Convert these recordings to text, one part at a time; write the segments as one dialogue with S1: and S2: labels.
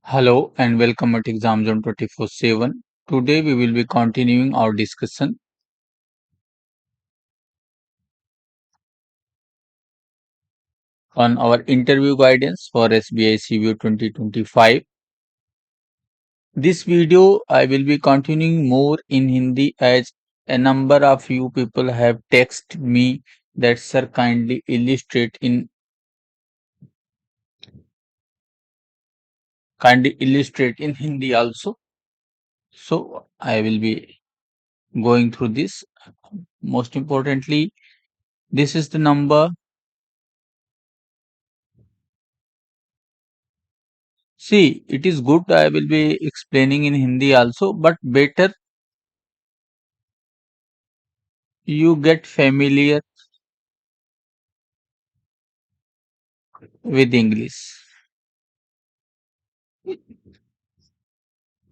S1: Hello and welcome at Exam Zone 24/7. Today we will be continuing our discussion on our interview guidance for SBI CVO 2025. This video I will be continuing more in Hindi as a number of you people have texted me that sir kindly illustrate in Hindi also. So I will be going through this. Most importantly, this is the number. See, it is good. I will be explaining in Hindi also, but better you get familiar with English.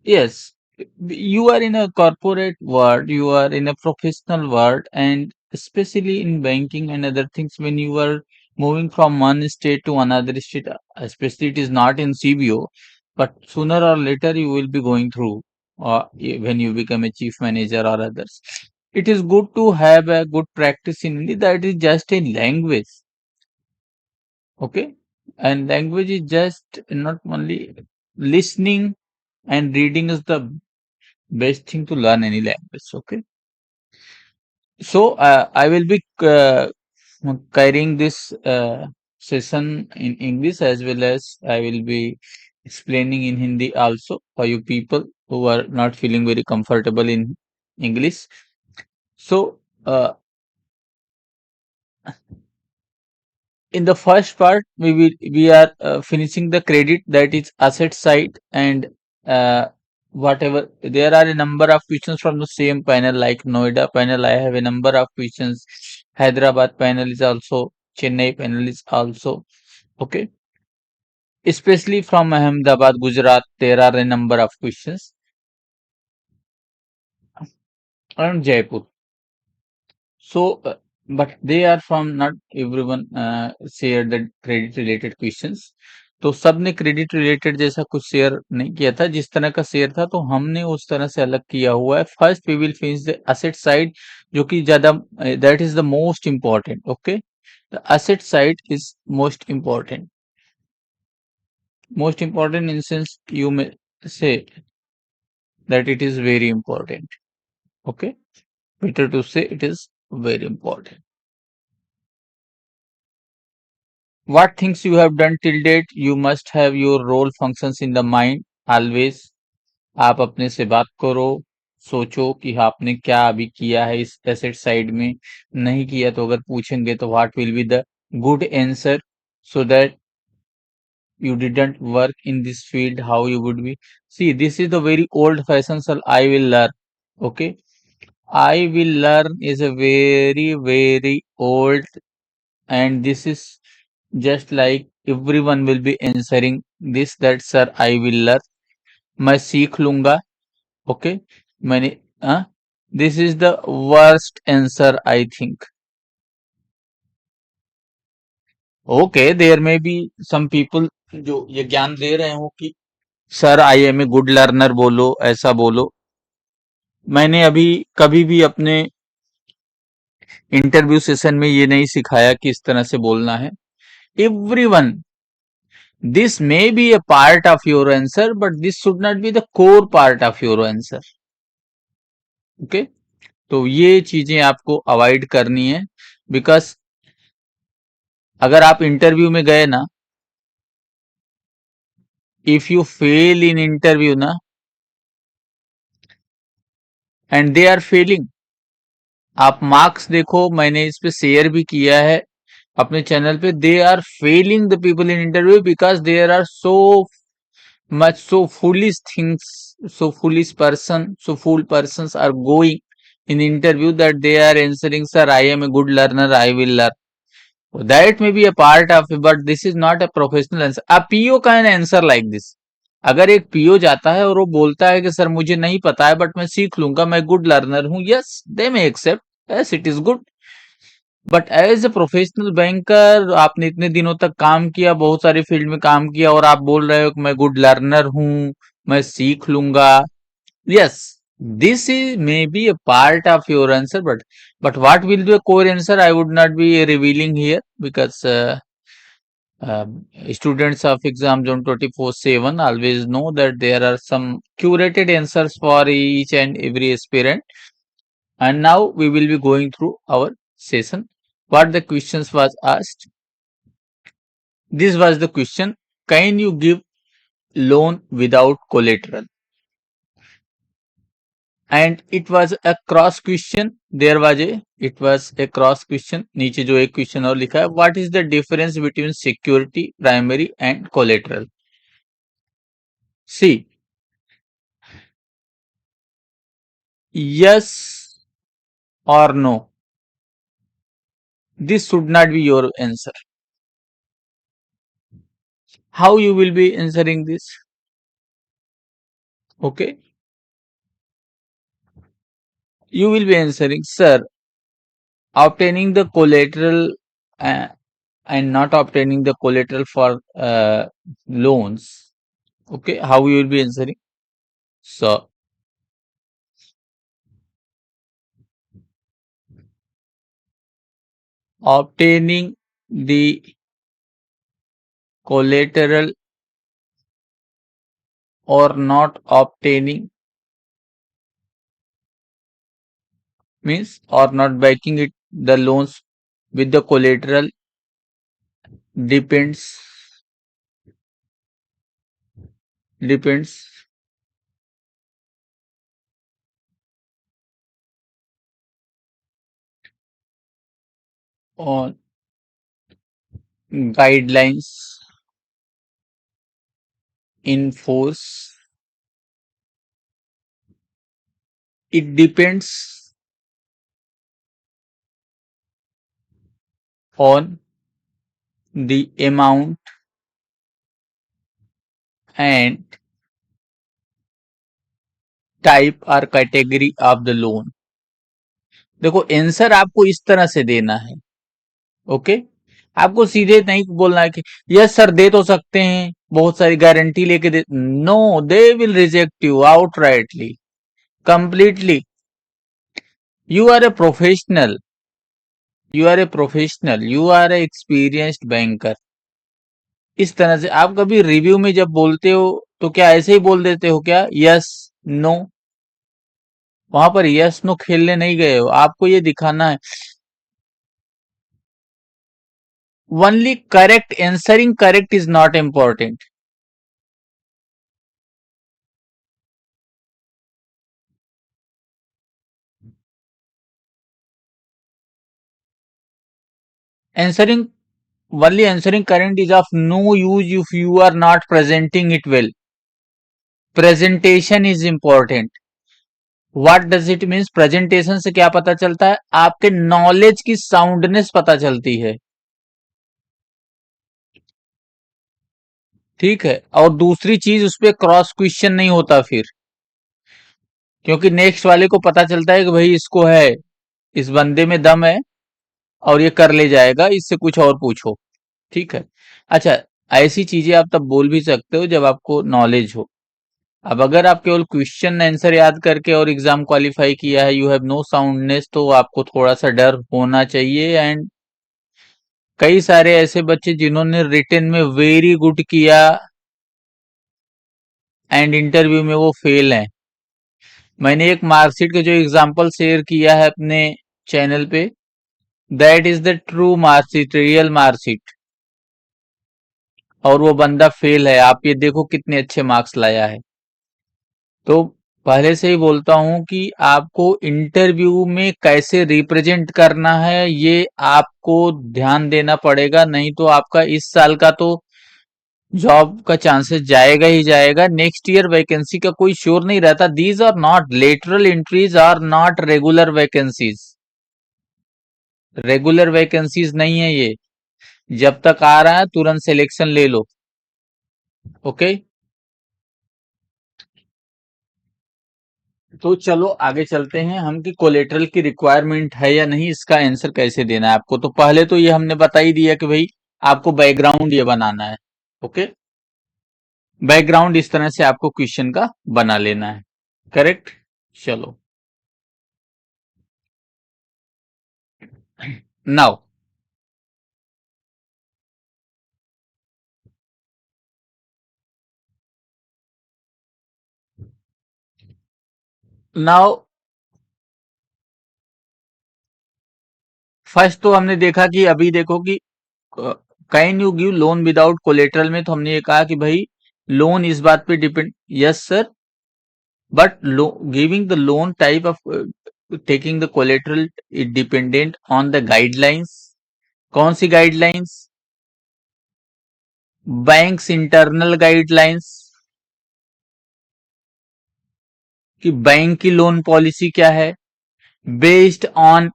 S1: Yes, you are in a corporate world, you are in a professional world, and especially in banking and other things, when you are moving from one state to another state, especially it is not in CBO, but sooner or later you will be going through when you become a chief manager or others. It is good to have a good practice in Hindi. That is just a language, okay? And language is just not only listening and reading is the best thing to learn any language, okay? So I will be carrying this session in English as well as I will be explaining in Hindi also for you people who are not feeling very comfortable in English. So in the first part we are finishing the credit, that is asset side, and uh, whatever there are a number of questions from the same panel, like Noida panel I have a number of questions, Hyderabad panel is also, Chennai panel is also, okay, especially from Ahmedabad, Gujarat, there are a number of questions, and Jaipur. So, but they are from, not everyone share the credit related questions. तो सबने credit related जैसा कुछ share नहीं किया था, जिस तरह का शेयर था तो हमने उस तरह से अलग किया हुआ है. First we will finish the asset side, जो कि ज्यादा, that is the most important, okay. The asset side is most important in sense you may say that it is very important, okay, better to say it is very important. What things you have done till date, you must have your role functions in the mind always. आप अपने से बात करो, सोचो कि आपने क्या अभी किया है इस एसेट साइड में, नहीं किया तो अगर पूछेंगे तो what will be the good answer, so that you didn't work in this field, how you would be. See, this is the very old fashioned, sir, I will learn, okay. I will learn is a very old, and this is just like everyone will be answering this, that sir I will learn, मैं सीख लूंगा, okay. मैंने this is the worst answer I think. Okay, there may be some people जो ये ज्ञान दे रहे हो कि sir I am a good learner बोलो, ऐसा बोलो. मैंने अभी कभी भी अपने इंटरव्यू सेशन में ये नहीं सिखाया कि इस तरह से बोलना है. Everyone, this may be a part of your answer, but this should not be the core part of your answer. Okay? तो ये चीजें आपको अवॉइड करनी है, बिकॉज अगर आप इंटरव्यू में गए ना, if you fail in interview ना, एंड दे आर फेलिंग, आप मार्क्स देखो, मैंने इस पे शेयर भी किया है अपने चैनल पे. They are failing the people in interview because there are so much, so foolish things, so foolish person, so fool persons are going in interview that they are answering, sir I am a good learner, I will learn. That may be a part of it, but this is not a professional answer. A PO can answer like this. अगर एक PO जाता है और वो बोलता है कि sir मुझे नहीं पता है बट मैं सीख लूंगा, मैं गुड लर्नर हूं, yes they may accept, yes it is good. But as a professional banker आपने इतने दिनों तक काम किया, बहुत सारी फील्ड में काम किया और आप बोल रहे हो कि मैं गुड लर्नर हूँ, मैं सीख लूंगा। Yes, this is maybe a part of your answer, but what will be a core answer I would not be revealing here, because students of exam zone 24/7 always know that there are some curated answers for each and every aspirant. And now we will be going through our session. What the questions was asked? This was the question: can you give loan without collateral? And it was a cross question. There was a it was a cross question. नीचे जो एक question और लिखा है, what is the difference between security, primary and collateral? See, yes or no, this should not be your answer. How you will be answering this? Okay, you will be answering, sir, obtaining the collateral uh, and not obtaining the collateral for loans. Okay, how you will be answering? So, obtaining the collateral or not obtaining means, or not backing it the loans with the collateral depends depends on guidelines in force. It depends on the amount and type or category of the loan. देखो, answer आपको इस तरह से देना है। Okay, आपको सीधे नहीं बोलना है कि यस सर दे तो सकते हैं, बहुत सारी गारंटी लेके दे। No, they will reject you outrightly, completely. You are a professional, you are a professional, you are a experienced banker. इस तरह से आप कभी रिव्यू में जब बोलते हो तो क्या ऐसे ही बोल देते हो क्या, यस नो? वहां पर यस नो खेलने नहीं गए हो, आपको ये दिखाना है। Only correct answering correct is not important. Answering, only answering current is of no use if you are not presenting it well. Presentation is important. What does it means? Presentation से क्या पता चलता है? आपके नॉलेज की soundness पता चलती है। ठीक है, और दूसरी चीज उस पर क्रॉस क्वेश्चन नहीं होता फिर, क्योंकि नेक्स्ट वाले को पता चलता है कि भाई इसको है, इस बंदे में दम है और ये कर ले जाएगा, इससे कुछ और पूछो। ठीक है, अच्छा, ऐसी चीजें आप तब बोल भी सकते हो जब आपको नॉलेज हो। अब अगर आप केवल क्वेश्चन आंसर याद करके और एग्जाम क्वालिफाई किया है, यू हैव नो साउंडनेस, तो आपको थोड़ा सा डर होना चाहिए। एंड कई सारे ऐसे बच्चे जिन्होंने रिटन में वेरी गुड किया एंड इंटरव्यू में वो फेल हैं। मैंने एक मार्कशीट का जो एग्जांपल शेयर किया है अपने चैनल पे, that is the true marksheet, real marksheet, और वो बंदा फेल है। आप ये देखो कितने अच्छे मार्क्स लाया है। तो पहले से ही बोलता हूं कि आपको इंटरव्यू में कैसे रिप्रेजेंट करना है ये आपको ध्यान देना पड़ेगा, नहीं तो आपका इस साल का तो जॉब का चांसेस जाएगा ही जाएगा। नेक्स्ट ईयर वैकेंसी का कोई श्योर नहीं रहता। These are not lateral entries, are not regular vacancies, regular vacancies नहीं है ये। जब तक आ रहा है तुरंत सिलेक्शन ले लो। ओके, तो चलो आगे चलते हैं हम कि कोलेटरल की रिक्वायरमेंट है या नहीं, इसका आंसर कैसे देना है आपको। तो पहले तो ये हमने बता ही दिया कि भाई आपको बैकग्राउंड ये बनाना है। ओके, बैकग्राउंड इस तरह से आपको क्वेश्चन का बना लेना है। करेक्ट। चलो, नाउ नाउ फर्स्ट तो हमने देखा कि अभी देखो कि can you give loan without collateral में तो हमने ये कहा कि भाई लोन इस बात पे depend, yes sir, but giving the loan type of taking the collateral it dependent on the guidelines. कौन सी गाइडलाइंस? बैंक्स इंटरनल गाइडलाइंस, कि बैंक की लोन पॉलिसी क्या है, based on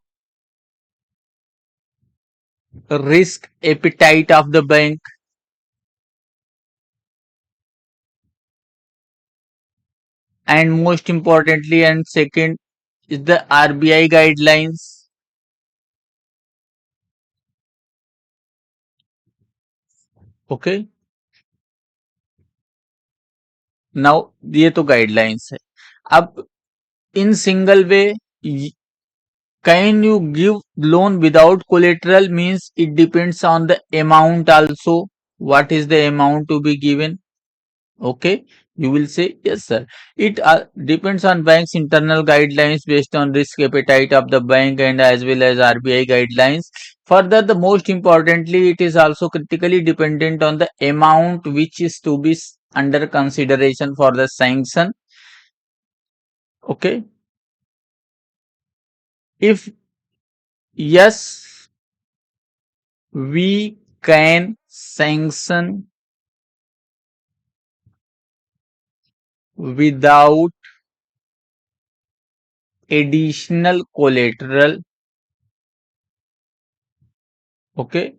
S1: risk appetite of the bank, and most importantly and second is the RBI guidelines. Okay, now ये तो guidelines है। अब in single way, can you give loan without collateral means it depends on the amount also, what is the amount to be given. Okay, you will say yes sir, it depends on bank's internal guidelines based on risk appetite of the bank and as well as RBI guidelines. Further, the most importantly, it is also critically dependent on the amount which is to be under consideration for the sanction. Okay, if yes, we can sanction without additional collateral. Okay,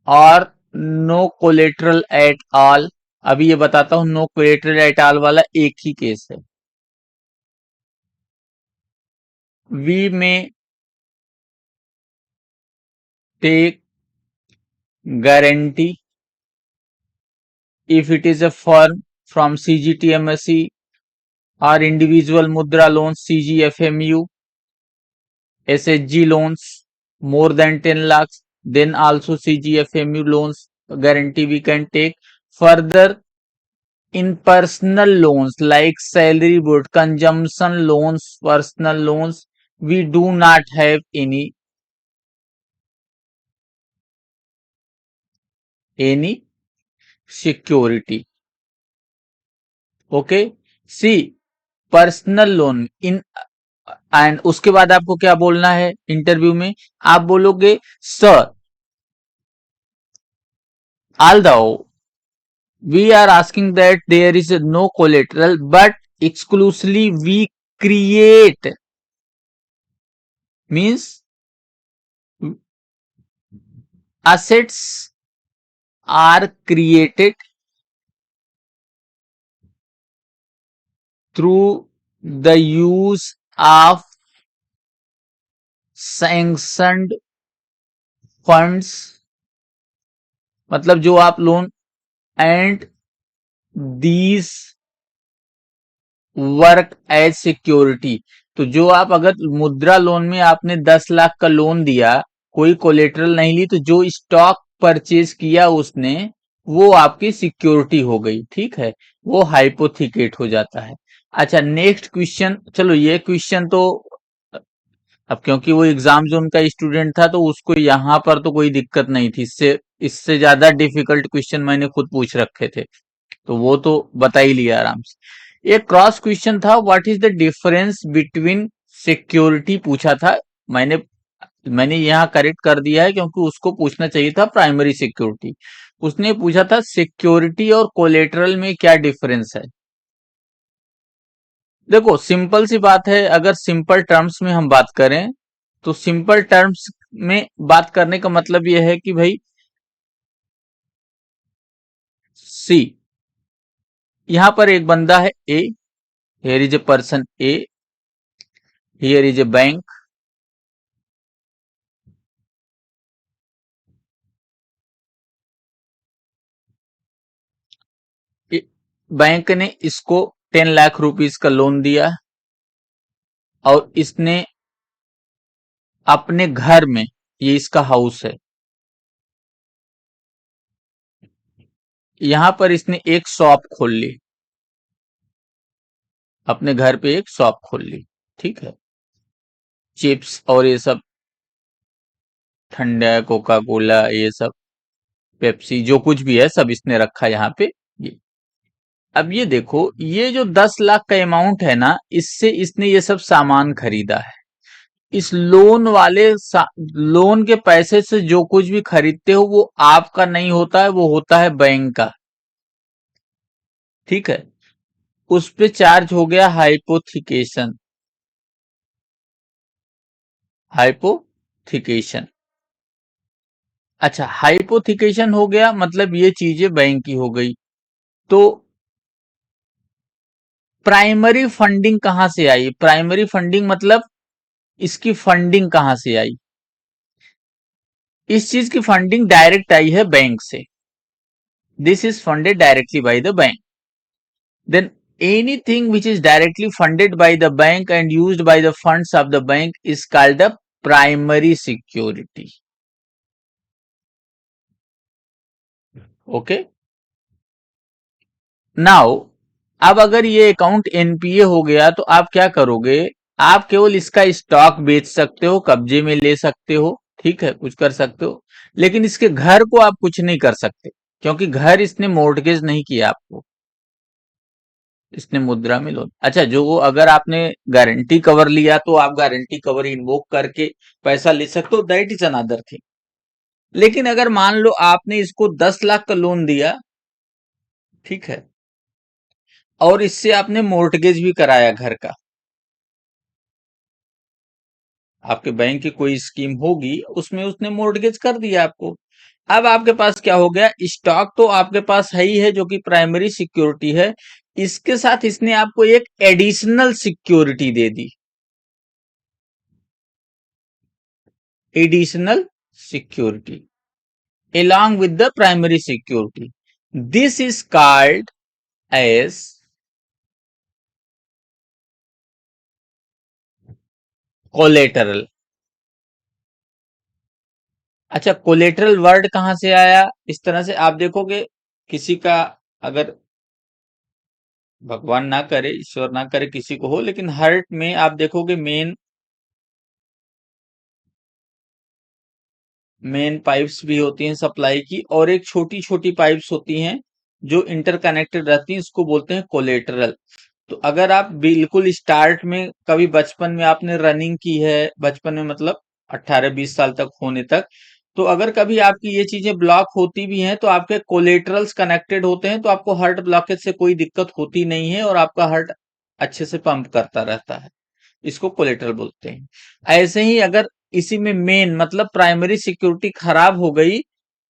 S1: और no collateral at all. अभी ये बताता हूं, no collateral eight all वाला एक ही case है। We may take guarantee if it is a firm from CGTMSE or individual mudra loans CGFMU, SHG loans more than 10 lakhs, then also CGFMU loans guarantee we can take. Further, in personal loans like salary board, consumption loans, personal loans, we do not have any security. Okay, see, personal loan in, and उसके बाद आपको क्या बोलना है interview में, आप बोलोगे sir, although we are asking that there is no collateral but exclusively we create, means assets are created through the use of sanctioned funds, मतलब जो आप loan, and these work as security. तो जो आप अगर मुद्रा लोन में आपने 10 लाख का लोन दिया, कोई कोलेटरल नहीं ली, तो जो स्टॉक परचेज किया उसने, वो आपकी सिक्योरिटी हो गई। ठीक है, वो हाइपोथिकेट हो जाता है। अच्छा, नेक्स्ट क्वेश्चन, चलो ये क्वेश्चन तो अब क्योंकि वो एग्जाम जोन का स्टूडेंट था तो उसको यहाँ पर तो कोई दिक्कत नहीं थी, इससे इससे ज्यादा डिफिकल्ट क्वेश्चन मैंने खुद पूछ रखे थे, तो वो तो बता ही लिया आराम से। एक क्रॉस क्वेश्चन था, what is the difference between security पूछा था। मैंने मैंने यहाँ करेक्ट कर दिया है क्योंकि उसको पूछना चाहिए था प्राइमरी सिक्योरिटी। उसने पूछा था सिक्योरिटी और कोलेटरल में क्या डिफरेंस है। देखो सिंपल सी बात है, अगर सिंपल टर्म्स में हम बात करें तो सिंपल टर्म्स में बात करने का मतलब यह है कि भाई सी, यहां पर एक बंदा है ए, हियर इज ए पर्सन ए, here is a bank, bank ने इसको 10 लाख रुपीस का लोन दिया और इसने अपने घर में, ये इसका हाउस है, यहां पर इसने एक शॉप खोल ली, अपने घर पे एक शॉप खोल ली, ठीक है, चिप्स और ये सब ठंडा, कोका कोला, ये सब पेप्सी, जो कुछ भी है सब इसने रखा यहाँ पे। ये अब ये देखो, ये जो 10 लाख का अमाउंट है ना, इससे इसने ये सब सामान खरीदा है। इस लोन वाले लोन के पैसे से जो कुछ भी खरीदते हो वो आपका नहीं होता है, वो होता है बैंक का, ठीक है। उस पे चार्ज हो गया हाइपोथिकेशन, हाइपोथिकेशन। अच्छा, हाइपोथिकेशन हो गया मतलब ये चीजें बैंक की हो गई। तो प्राइमरी फंडिंग कहां से आई? प्राइमरी फंडिंग मतलब इसकी फंडिंग कहां से आई? इस चीज की फंडिंग डायरेक्ट आई है बैंक से। This is funded directly by the bank. Then anything which is directly funded by the bank and used by the funds of the bank is called a primary security. Okay, now अब अगर ये account NPA हो गया तो आप क्या करोगे? आप केवल इसका स्टॉक बेच सकते हो, कब्जे में ले सकते हो, ठीक है, कुछ कर सकते हो, लेकिन इसके घर को आप कुछ नहीं कर सकते, क्योंकि घर इसने मोर्टगेज नहीं किया आपको, इसने मुद्रा में लोन। अच्छा, जो वो अगर आपने गारंटी कवर लिया तो आप गारंटी कवर इन्वोक करके पैसा ले सकते हो, दैट इज अनदर थिंग। लेकिन अगर मान लो आपने इसको 10 लाख का लोन दिया, ठीक है, और इससे आपने मोर्टगेज भी कराया घर का, आपके बैंक की कोई स्कीम होगी उसमें उसने मोर्टगेज कर दिया आपको। अब आपके पास क्या हो गया? स्टॉक तो आपके पास है ही है जो कि प्राइमरी सिक्योरिटी है, इसके साथ इसने आपको एक additional security they the, additional security along with the primary security. This is called as collateral. अच्छा, कोलेटरल वर्ड कहां से आया? इस तरह से आप देखोगे, किसी का अगर भगवान ना करे, ईश्वर ना करे किसी को हो, लेकिन हार्ट में आप देखोगे मेन पाइप्स भी होती हैं सप्लाई की, और एक छोटी छोटी पाइप्स होती हैं जो इंटरकनेक्टेड रहती हैं, इसको बोलते हैं कोलेटरल। तो अगर आप बिल्कुल स्टार्ट में कभी बचपन में आपने रनिंग की है, बचपन में मतलब 18-20 साल तक होने तक, तो अगर कभी आपकी ये चीजें ब्लॉक होती भी हैं तो आपके कोलेटरल्स कनेक्टेड होते हैं, तो आपको हार्ट ब्लॉकेज से कोई दिक्कत होती नहीं है और आपका हार्ट अच्छे से पंप करता रहता है, इसको कोलेटरल बोलते हैं। ऐसे ही अगर इसी में मेन मतलब प्राइमरी सिक्योरिटी खराब हो गई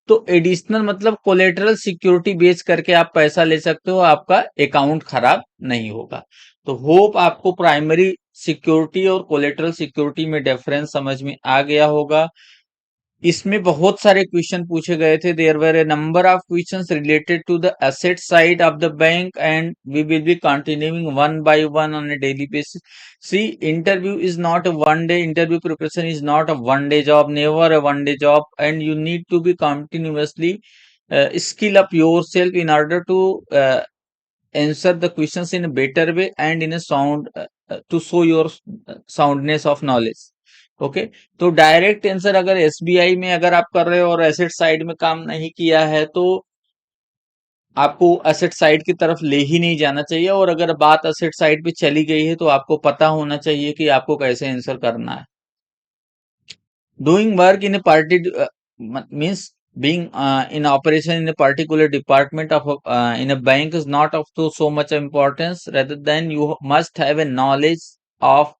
S1: तो एडिशनल मतलब कोलेटरल सिक्योरिटी बेच करके आप पैसा ले सकते हो, आपका अकाउंट खराब नहीं होगा। तो होप आपको प्राइमरी सिक्योरिटी और कोलेटरल सिक्योरिटी में डिफरेंस समझ में आ गया होगा। इसमें बहुत सारे क्वेश्चन पूछे गए थे, there were a number of questions related to the asset side of the bank and we will be continuing one by one on a daily basis. See, interview is not a one day, interview preparation is not a one day job, never a one day job, and you need to be continuously skill up yourself in order to answer the questions in a better way and in a sound to show your soundness of knowledge. Okay, तो direct answer अगर SBI में अगर आप कर रहे हो और asset side में काम नहीं किया है तो आपको एसेट साइड की तरफ ले ही नहीं जाना चाहिए, और अगर बात एसेट साइड पे चली गई है तो आपको पता होना चाहिए कि आपको कैसे आंसर करना है। Doing work in A party means being in operation in a particular department of in a bank is not of so much importance, rather than you must have a knowledge of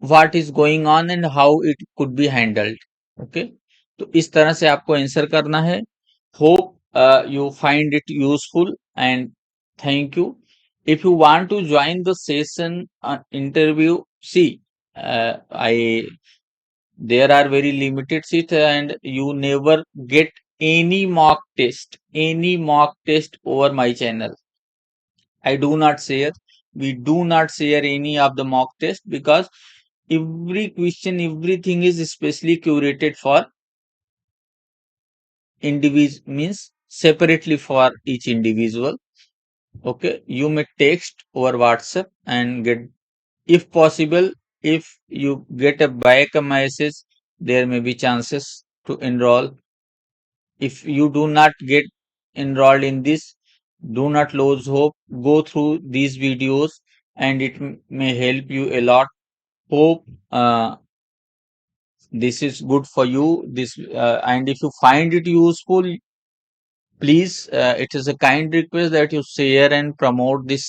S1: what is going on and how it could be handled. Okay, तो इस तरह से आपको answer करना है। Hope you find it useful and thank you. If you want to join the session interview, see, I there are very limited seats and you never get any mock test over my channel. I do not share, we do not share any of the mock test because every question, everything is specially curated for individual, means separately for each individual. Okay, you may text over WhatsApp and get, if possible, if you get a back a message, there may be chances to enroll. If you do not get enrolled in this, do not lose hope. Go through these videos and it may help you a lot. Hope this is good for you. This and if you find it useful, please, it is a kind request that you share and promote this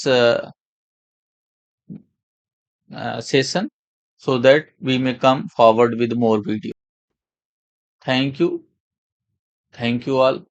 S1: session so that we may come forward with more videos. Thank you. Thank you all.